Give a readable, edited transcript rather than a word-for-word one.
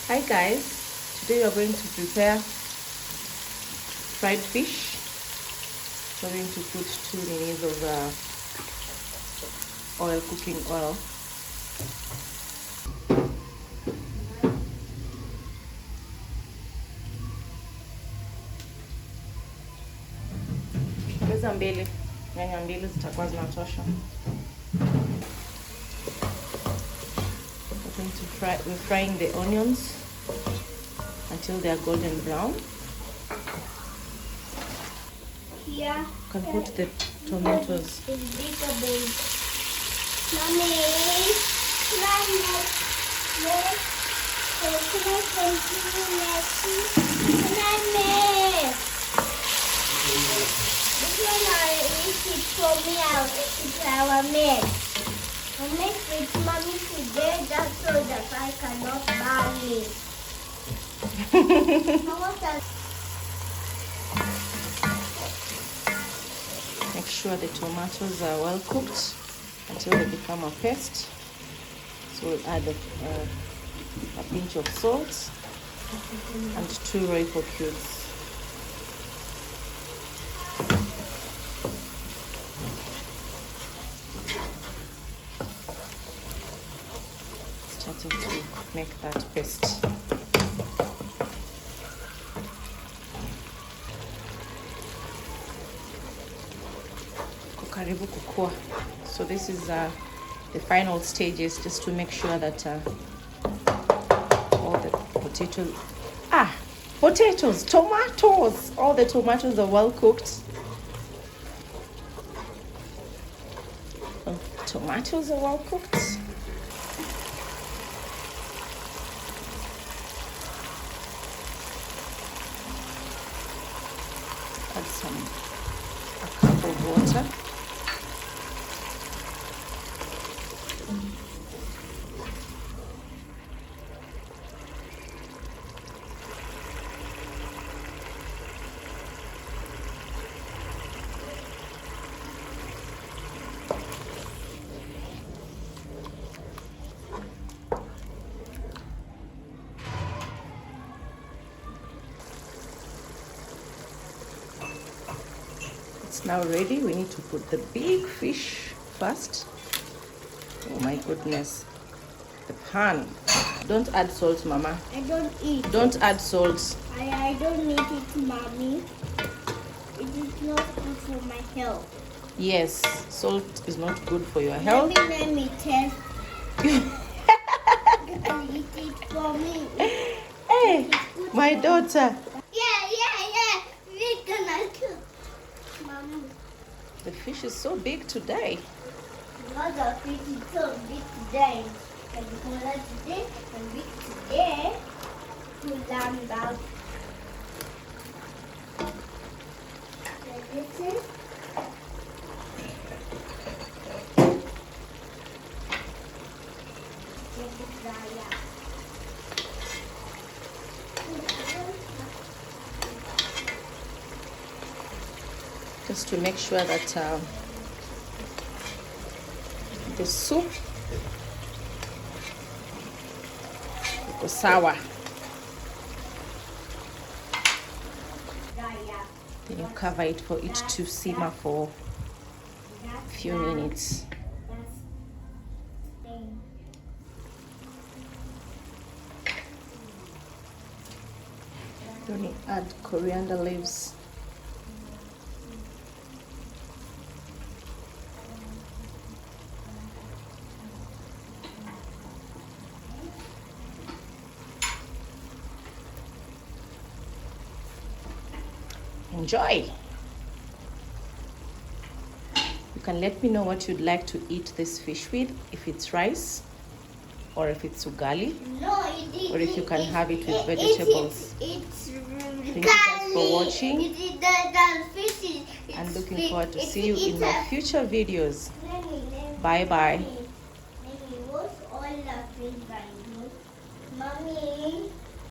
Hi guys, today we are going to prepare fried fish. We're going to put 2 minutes of cooking oil. Ongeza mbili, nyanya mbili zitakuwa zinatosha. We're frying the onions until they are golden brown. Here, you can put the tomatoes. Mommy, can I make? This one I eat it for me, I'll eat it our made. I'll make with mommy today just so that I cannot buy it. Make sure the tomatoes are well cooked until they become a paste. So we'll add a pinch of salt and 2 Royco cubes. Starting to make that paste. Karibu kukua. So this is the final stages, just to make sure that all the tomatoes, all the tomatoes are well cooked. Tomatoes are well cooked. Add a cup of water. It's now ready. We need to put the big fish first. Oh my goodness. The pan. Don't add salt, Mama. I don't eat. Don't add salt. I don't need it, Mommy. It is not good for my health. Yes, salt is not good for your health. Let me test. You can eat it for me. Hey, my daughter. Yeah. We're gonna cook. Mommy. The fish is so big today. Not the fish is so big today. And because today and big today to learn about this is just to make sure that the soup is sour. Then you cover it for it to simmer for a few minutes. Then you add coriander leaves. Enjoy. You can let me know what you'd like to eat this fish with, if it's rice or if it's ugali, or if you can have it with vegetables. Thank you guys for watching, and looking forward to see you in my future videos. Bye bye. Mommy.